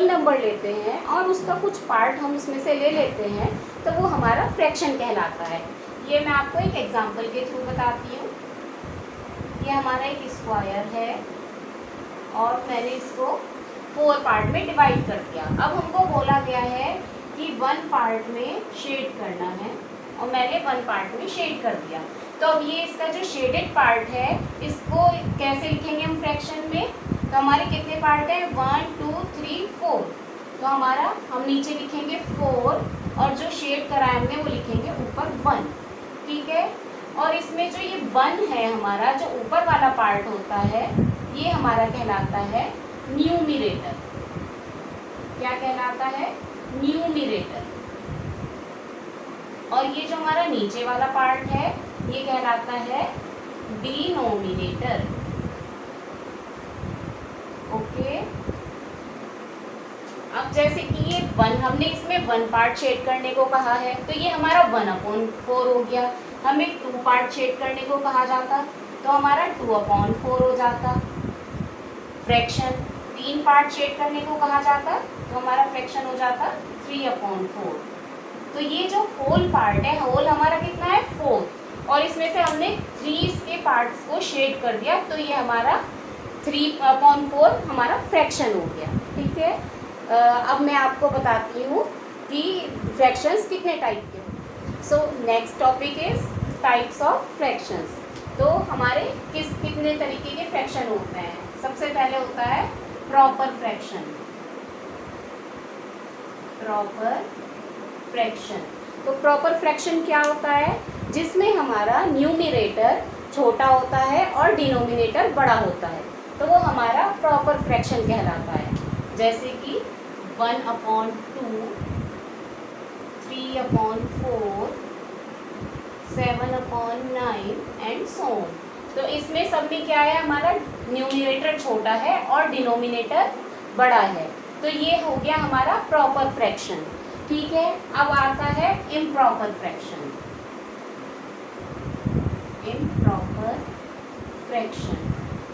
Whole number लेते हैं और उसका कुछ पार्ट हम उसमें से ले लेते हैं तो वो हमारा फ्रैक्शन कहलाता है। ये मैं आपको एक एग्जांपल के थ्रू बताती हूँ। ये हमारा एक स्क्वायर है और मैंने इसको 4 पार्ट में डिवाइड कर दिया। अब हमको बोला गया है कि 1 पार्ट में शेड करना है और मैंने 1 पार्ट में शेड कर दिया। तो अब ये इसका जो शेडेड पार्ट है इसको कैसे लिखेंगे हम फ्रैक्शन में? तो हमारे कितने पार्ट है? 1 2 3 4। तो हमारा हम नीचे लिखेंगे 4 और जो शेड करा है हमने वो लिखेंगे ऊपर 1। ठीक है। और इसमें जो ये 1 है हमारा जो ऊपर वाला पार्ट होता है ये हमारा कहलाता है न्यूमरेटर। क्या कहलाता है? न्यूमरेटर। और ये जो हमारा नीचे वाला पार्ट है ये कहलाता है डिनोमिनेटर। ओके। अब जैसे कि ये 1 हमने इसमें 1 पार्ट शेड करने को कहा है तो ये हमारा 1/4 हो गया। हमें 2 पार्ट शेड करने को कहा जाता तो हमारा 2/4 हो जाता फ्रैक्शन। 3 पार्ट शेड करने को कहा जाता तो हमारा फ्रैक्शन हो जाता 3/4। तो ये जो होल पार्ट है, होल हमारा कितना है? 4 और इसमें से हमने 3 इसके पार्ट्स को शेड कर दिया तो ये हमारा 3/4 हमारा फ्रैक्शन हो गया। ठीक है। अब मैं आपको बताती हूँ कि फ्रैक्शंस कितने टाइप के। So next topic is types of fractions. तो हमारे कितने तरीके के फ्रैक्शन होते हैं? सबसे पहले होता है प्रॉपर फ्रैक्शन। Proper fraction. तो प्रॉपर फ्रैक्शन क्या होता है? जिसमें हमारा न्यूमरेटर छोटा होता है और डिनोमिनेटर बड़ा होता है तो वो हमारा प्रॉपर फ्रैक्शन कहलाता है। जैसे कि 1/2, 3/4, 7/9 एंड सो ऑन। तो इसमें सब में क्या है? हमारा न्यूमरेटर छोटा है और डिनोमिनेटर बड़ा है तो ये हो गया हमारा प्रॉपर फ्रैक्शन। ठीक है। अब आता है improper fraction. Improper fraction.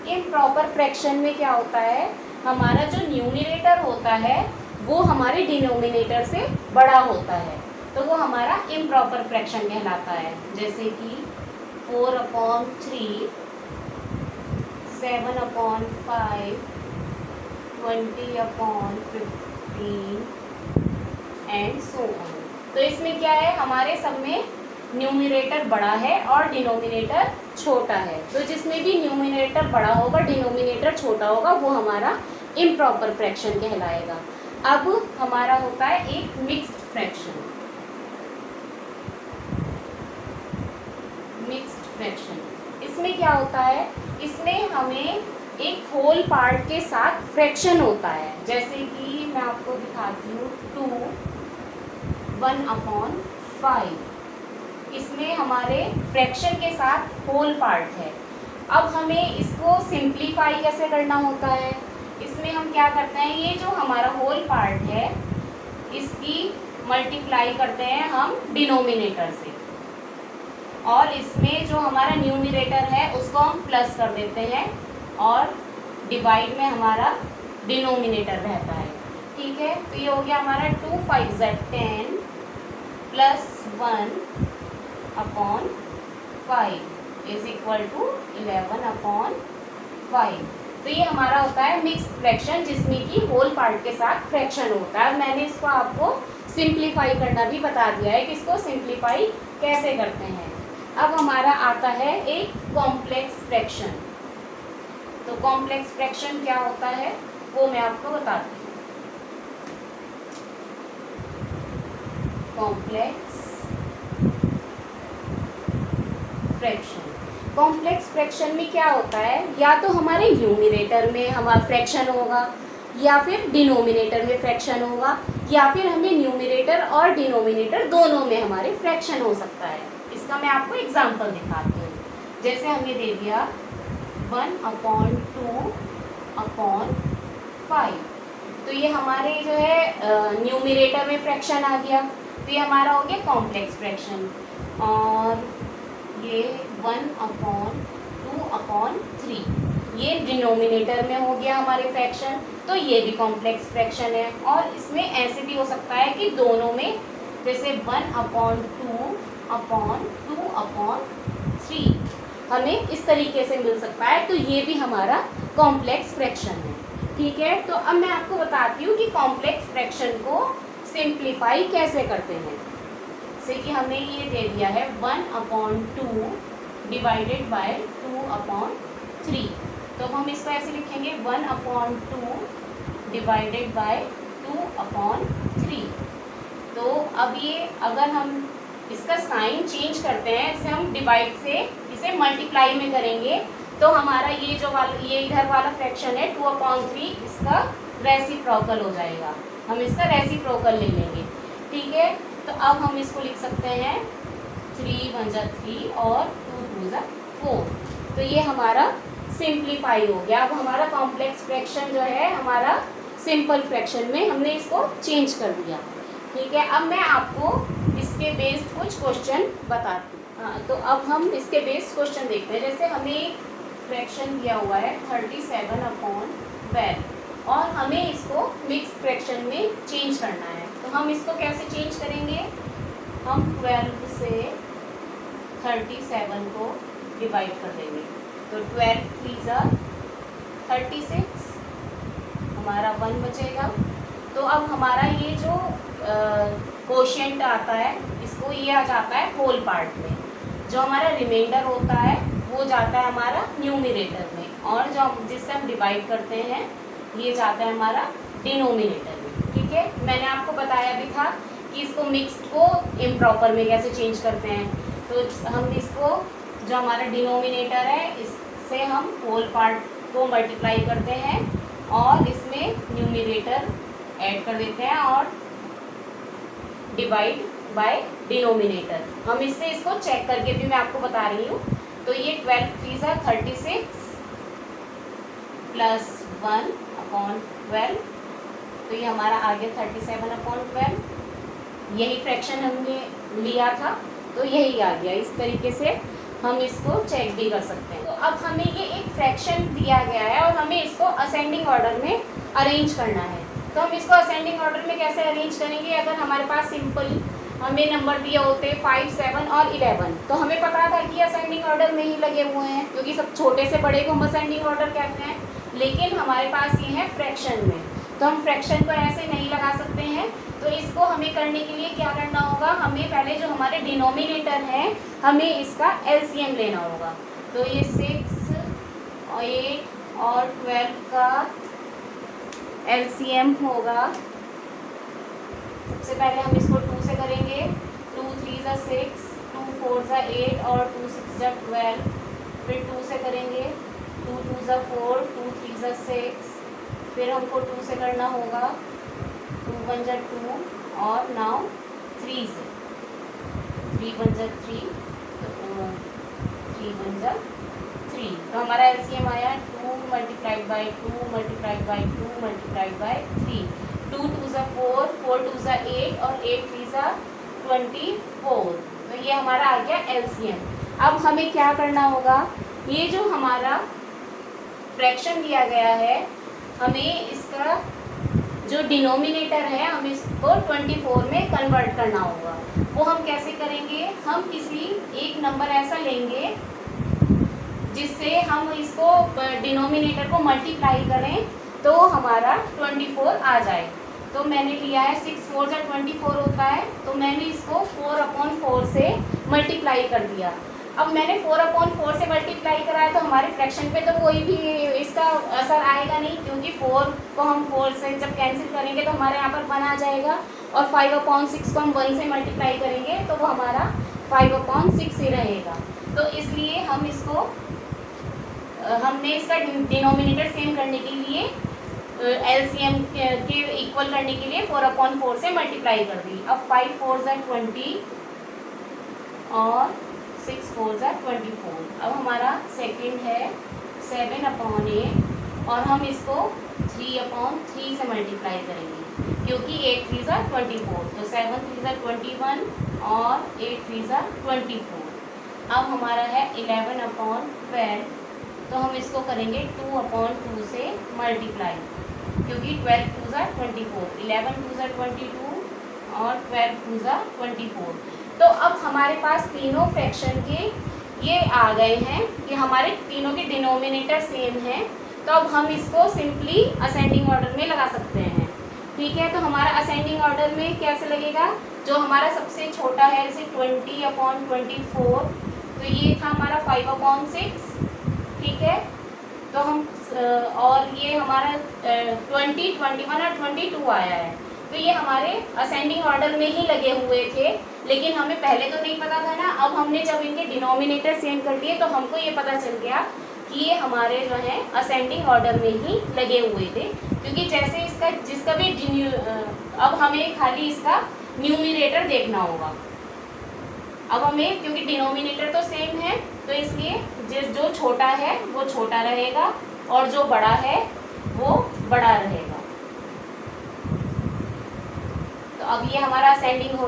Improper fraction में क्या होता है? हमारा जो न्यूमरेटर होता है वो हमारे डिनोमिनेटर से बड़ा होता है तो वो हमारा इम्प्रॉपर फ्रैक्शन कहलाता है। जैसे कि 4/3, 7/5, 20/15 एंड सो ऑन। तो इसमें क्या है? हमारे सब में न्यूमरेटर बड़ा है और डिनोमिनेटर छोटा है तो जिसमें भी न्यूमरेटर बड़ा होगा डिनोमिनेटर छोटा होगा वो हमारा इम्प्रॉपर फ्रैक्शन कहलाएगा। अब हमारा होता है एक मिक्स्ड फ्रैक्शन। मिक्स्ड फ्रैक्शन इसमें क्या होता है? इसमें हमें एक होल पार्ट के साथ फ्रैक्शन होता है। जैसे कि मैं आपको दिखाती हूँ 1/5। इसमें हमारे फ्रैक्शन के साथ होल पार्ट है। अब हमें इसको सिंप्लीफाई कैसे करना होता है? इसमें हम क्या करते हैं? ये जो हमारा होल पार्ट है इसकी मल्टीप्लाई करते हैं हम डिनोमिनेटर से और इसमें जो हमारा न्यूमरेटर है उसको हम प्लस कर देते हैं और डिवाइड में हमारा डिनोमिनेटर रहता है। ठीक है। तो ये हो गया हमारा 2 5 10 प्लस 1/5 इज इक्वल टू 11/5। तो ये हमारा होता है मिक्स्ड फ्रैक्शन जिसमें कि होल पार्ट के साथ फ्रैक्शन होता है। मैंने इसको आपको सिंप्लीफाई करना भी बता दिया है कि इसको सिंप्लीफाई कैसे करते हैं। अब हमारा आता है एक कॉम्प्लेक्स फ्रैक्शन। तो कॉम्प्लेक्स फ्रैक्शन क्या होता है वो मैं आपको बताती हूँ। Complex fraction. कॉम्प्लेक्स फ्रैक्शन में क्या होता है? या तो हमारे न्यूमरेटर में हमारा फ्रैक्शन होगा या फिर डिनोमिनेटर में फ्रैक्शन होगा या फिर हमें न्यूमरेटर और डिनोमिनेटर दोनों में हमारे फ्रैक्शन हो सकता है। इसका मैं आपको एग्जांपल दिखाती हूँ। जैसे हमने दे दिया 1/2/5 तो ये हमारे जो है न्यूमरेटर में फ्रैक्शन आ गया तो ये हमारा हो गया कॉम्प्लेक्स फ्रैक्शन। और ये 1/2/3 ये डिनोमिनेटर में हो गया हमारे फ्रैक्शन, तो ये भी कॉम्प्लेक्स फ्रैक्शन है। और इसमें ऐसे भी हो सकता है कि दोनों में, जैसे 1/2/3 हमें इस तरीके से मिल सकता है, तो ये भी हमारा कॉम्प्लेक्स फ्रैक्शन है। ठीक है, तो अब मैं आपको बताती हूँ कि कॉम्प्लेक्स फ्रैक्शन को सिंप्लीफाई कैसे करते हैं। जैसे कि हमें ये दे दिया है 1/2 डिवाइडेड बाय 2/3, तो हम इसको ऐसे लिखेंगे 1/2 डिवाइडेड बाय 2/3। तो अब ये अगर हम इसका साइन चेंज करते हैं, जैसे हम डिवाइड से इसे मल्टीप्लाई में करेंगे, तो हमारा ये जो वाला, ये इधर वाला फ्रैक्शन है 2/3, इसका रेसिप्रोकल हो जाएगा, हम इसका रेसिप्रोकल ले लेंगे। ठीक है, तो अब हम इसको लिख सकते हैं 3 1 3 और 2 2 4। तो ये हमारा सिंप्लीफाई हो गया। अब हमारा कॉम्प्लेक्स फ्रैक्शन जो है हमारा सिंपल फ्रैक्शन में हमने इसको चेंज कर दिया। ठीक है, अब मैं आपको इसके बेस्ड कुछ क्वेश्चन बताती हूँ। हाँ, तो अब हम इसके बेस्ड क्वेश्चन देखते हैं। जैसे हमें एक फ्रैक्शन दिया हुआ है 37/12 और हमें इसको मिक्स फ्रैक्शन में चेंज करना है, तो हम इसको कैसे चेंज करेंगे? हम 12 से 37 को डिवाइड कर देंगे, तो 12 3 36, हमारा 1 बचेगा। तो अब हमारा ये जो कोशिएंट आता है, इसको ये आ जाता है होल पार्ट में, जो हमारा रिमाइंडर होता है वो जाता है हमारा न्यूमरेटर में, और जो जिससे हम डिवाइड करते हैं ये जाता है हमारा डिनोमिनेटर में। ठीक है, मैंने आपको बताया भी था कि इसको मिक्स्ड को इम्प्रॉपर में कैसे चेंज करते हैं। तो हम इसको, जो हमारा डिनोमिनेटर है, इससे हम होल पार्ट को मल्टीप्लाई करते हैं और इसमें न्यूमरेटर ऐड कर देते हैं और डिवाइड बाय डिनोमिनेटर। हम इससे इसको चेक करके भी मैं आपको बता रही हूँ। तो ये 12 3 36 प्लस 1/12, तो ये हमारा आ गया 37/12। यही फ्रैक्शन हमने लिया था, तो यही आ गया। इस तरीके से हम इसको चेक भी कर सकते हैं। तो अब हमें ये एक फ्रैक्शन दिया गया है और हमें इसको असेंडिंग ऑर्डर में अरेंज करना है। तो हम इसको असेंडिंग ऑर्डर में कैसे अरेंज करेंगे? अगर हमारे पास सिंपल हमें नंबर दिए होते 5 7 और 11, तो हमें पता था कि असेंडिंग ऑर्डर में ही लगे हुए हैं, क्योंकि सब छोटे से बड़े को हम असेंडिंग ऑर्डर कहते हैं। लेकिन हमारे पास ये है फ्रैक्शन में, तो हम फ्रैक्शन को ऐसे नहीं लगा सकते हैं। तो इसको हमें करने के लिए क्या करना होगा? हमें पहले जो हमारे डिनोमिनेटर है, हमें इसका एलसीएम लेना होगा। तो ये 6 और 8 और 12 का एलसीएम होगा। सबसे पहले हम इसको 2 से करेंगे। 2 3 6, 2 4 8 और 2 6 12। फिर 2 से करेंगे, 2 2 4, 2 3 6। फिर हमको 2 से करना होगा, 2 1 2 और नाउ 3 से, 3 1 3, 3 1 3। तो हमारा एलसीएम आया 2 multiplied by 2 multiplied by 2 multiplied by 3। 2 2 4, 4 2 8 और 8 3 24। तो ये हमारा आ गया एलसीएम। अब हमें क्या करना होगा? ये जो हमारा फ्रैक्शन दिया गया है, हमें इसका जो डिनोमिनेटर है, हम इसको 24 में कन्वर्ट करना होगा। वो हम कैसे करेंगे? हम किसी एक नंबर ऐसा लेंगे जिससे हम इसको डिनोमिनेटर को मल्टीप्लाई करें तो हमारा 24 आ जाए। तो मैंने लिया है 6 4 24 होता है, तो मैंने इसको 4/4 से मल्टीप्लाई कर दिया। अब मैंने 4/4 से मल्टीप्लाई कराया, तो हमारे फ्रैक्शन पे तो कोई भी इसका असर आएगा नहीं, क्योंकि 4 को हम 4 से जब कैंसिल करेंगे तो हमारे यहाँ पर 1 आ जाएगा, और 5/6 को हम 1 से मल्टीप्लाई करेंगे तो वो हमारा 5/6 ही रहेगा। तो इसलिए हम इसको, हमने इसका डिनोमिनेटर सेम करने के लिए एलसीएम के इक्वल करने के लिए 4/4 से मल्टीप्लाई कर दी। अब 5 4 20 और 6 4 24। अब हमारा सेकंड है 7/8 और हम इसको 3/3 से मल्टीप्लाई करेंगे, क्योंकि 8 3 24। तो 7 3 21 और 8 3 24। अब हमारा है 11/12 तो हम इसको करेंगे 2/2 से मल्टीप्लाई, क्योंकि 12 2 ज़ा 24, 11 2 ज़ा 22 और 12 2 ज़ा 24। तो अब हमारे पास तीनों फ्रैक्शन के ये आ गए हैं कि हमारे तीनों के डिनोमिनेटर सेम हैं। तो अब हम इसको सिंपली असेंडिंग ऑर्डर में लगा सकते हैं। ठीक है, तो हमारा असेंडिंग ऑर्डर में कैसे लगेगा, जो हमारा सबसे छोटा है जैसे 20/24, तो ये था हमारा 5/6। ठीक है, तो हम और ये हमारा 20, 21 और 22 आया है, तो ये हमारे असेंडिंग ऑर्डर में ही लगे हुए थे, लेकिन हमें पहले तो नहीं पता था ना। अब हमने जब इनके डिनोमिनेटर सेम कर दिए तो हमको ये पता चल गया कि ये हमारे जो है असेंडिंग ऑर्डर में ही लगे हुए थे, क्योंकि जैसे इसका जिसका भी अब हमें खाली इसका न्यूमिनेटर देखना होगा। अब हमें, क्योंकि डिनोमिनेटर तो सेम है, तो इसलिए जो छोटा है वो छोटा रहेगा और जो बड़ा है वो बड़ा रहेगा। तो अब ये हमारा असेंडिंग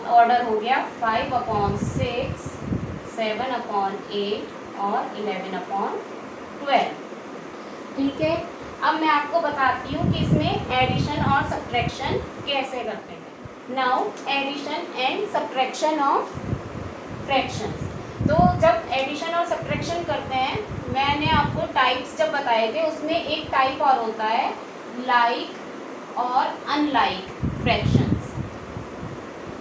ऑर्डर हो गया 5/6, 7/8 और 11/12। ठीक है, अब मैं आपको बताती हूँ कि इसमें एडिशन और सब्ट्रैक्शन कैसे करते हैं। Now addition and subtraction of fractions. तो जब एडिशन और सब्ट्रैक्शन करते हैं, मैंने आपको टाइप्स जब बताए थे, उसमें एक टाइप और होता है लाइक और अनलाइक फ्रैक्शंस।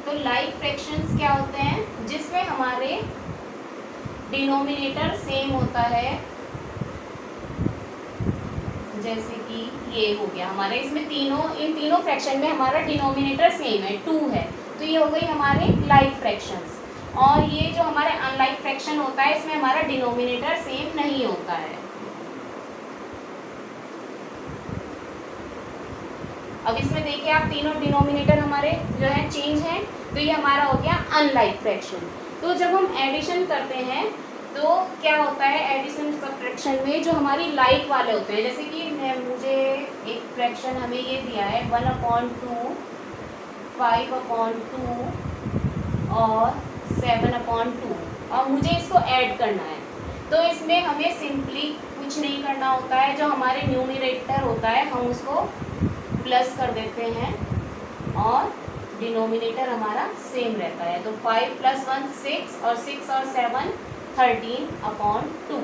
तो लाइक फ्रैक्शंस क्या होते हैं, जिसमें हमारे डिनोमिनेटर सेम होता है, जैसे कि ये हो गया हमारे, इसमें इन तीनों फ्रैक्शन में हमारा डिनोमिनेटर सेम है, 2 है, तो ये हो गई हमारे लाइक फ्रैक्शंस। और ये जो हमारे अनलाइक फ्रैक्शन होता है, इसमें हमारा डिनोमिनेटर सेम नहीं होता है। अब इसमें देखिए आप, तीनों डिनोमिनेटर हमारे जो है चेंज हैं, तो ये हमारा हो गया अनलाइक फ्रैक्शन। तो जब हम एडिशन करते हैं तो क्या होता है, एडिशन सब्ट्रैक्शन में जो हमारी लाइक वाले होते हैं, जैसे कि मुझे एक फ्रैक्शन हमें ये दिया है 1/2, 5/2 और 7/2, और मुझे इसको ऐड करना है। तो इसमें हमें सिंपली कुछ नहीं करना होता है, जो हमारे न्यूमरेटर होता है हम उसको प्लस कर देते हैं और डिनोमिनेटर हमारा सेम रहता है। तो 5 + 1 6 और 6 और 7 13/2।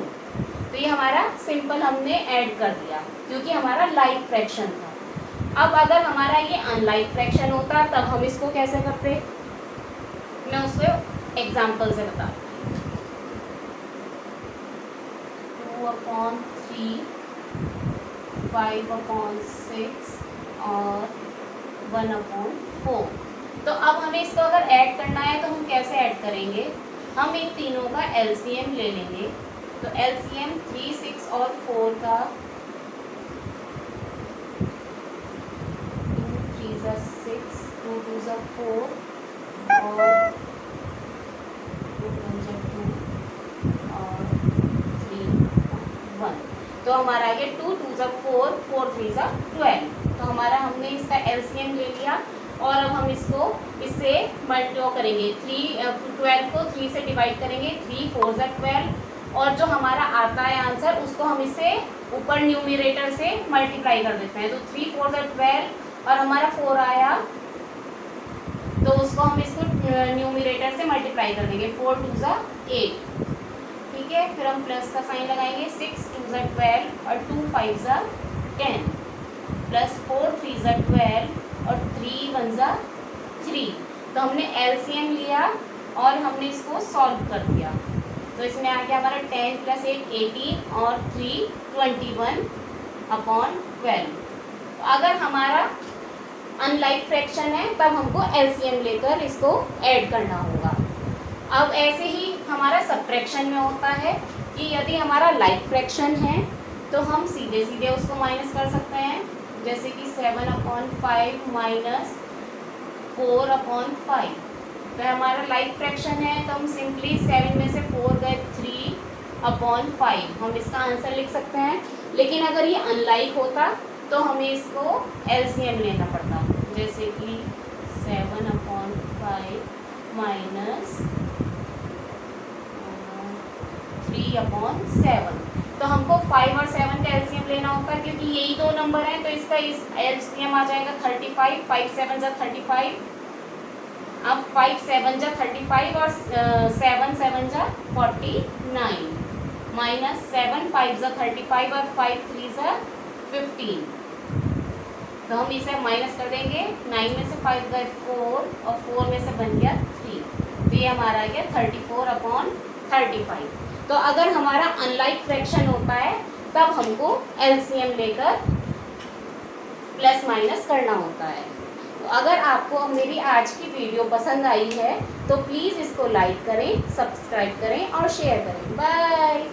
तो ये हमारा सिंपल हमने ऐड कर दिया, क्योंकि हमारा लाइक फ्रैक्शन था। अब अगर हमारा ये अनलाइक फ्रैक्शन होता तब हम इसको कैसे करते, मैं उसको एग्जाम्पल से बताती हूँ। 2/3, 5/6 और 1/4। तो अब हमें इसको अगर ऐड करना है तो हम कैसे ऐड करेंगे, हम इन तीनों का एलसीएम ले लेंगे। तो एलसीएम 3, 6 और 4 का 2 3 ज़ा 6, 2 2 ज़ा 4 और 2 1 ज़ा 2 और 3 1। तो हमारा आ गया 2 2 ज़ा 4, 4 3 ज़ा 12। तो हमारा हमने इसका एलसीएम ले लिया, और अब हम इससे मल्टीप्लाई करेंगे। 12 को 3 से डिवाइड करेंगे, 3 4 ज़ा 12, और जो हमारा आता है आंसर उसको हम इसे ऊपर न्यूमरेटर से मल्टीप्लाई कर देते हैं। तो 3 4 ज़ा 12 और हमारा 4 आया, तो उसको हम इसको न्यूमरेटर से मल्टीप्लाई कर देंगे। 4 2 ज़ा 8। ठीक है, फिर हम प्लस का साइन लगाएंगे। 6 2 ज़ा 12 और 2 5 ज़ा 10 प्लस 4 3 ज़ा 12 और 3 1 ज़ा 3। तो हमने एलसीएम लिया और हमने इसको सॉल्व कर दिया। तो इसमें आ गया हमारा 10 + 8 18 और 3 21/12। तो अगर हमारा अनलाइक फ्रैक्शन है तब हमको एलसीएम लेकर इसको ऐड करना होगा। अब ऐसे ही हमारा सब्ट्रैक्शन में होता है कि यदि हमारा लाइक फ्रैक्शन है तो हम सीधे सीधे उसको माइनस कर सकते हैं, जैसे कि 7/5 माइनस 4/5। तो हमारा लाइक फ्रैक्शन है, तो हम सिंपली 7 में से 4 गए 3/5, हम इसका आंसर लिख सकते हैं। लेकिन अगर ये अनलाइक होता तो हमें इसको एलसीएम लेना पड़ता, जैसे कि 7/5 माइनस 3/7। तो हमको 5 और 7 का एलसीएम लेना होगा, क्योंकि यही दो नंबर हैं, तो इसका इस एलसीएम आ जाएगा 35, 5 7 जा 35। अब 5 7 जा 35 और 7 7 जा 49 माइनस 7 5 जा 35 और 5 3 जा 15। तो हम इसे माइनस कर देंगे, 9 में से 5 गए 4 और 4 में से बन गया 3, तो ये हमारा आ गया 34/35। तो अगर हमारा अनलाइक फ्रैक्शन होता है तब हमको एलसीएम लेकर प्लस माइनस करना होता है। तो अगर आपको मेरी आज की वीडियो पसंद आई है तो प्लीज़ इसको लाइक करें, सब्सक्राइब करें और शेयर करें। बाय।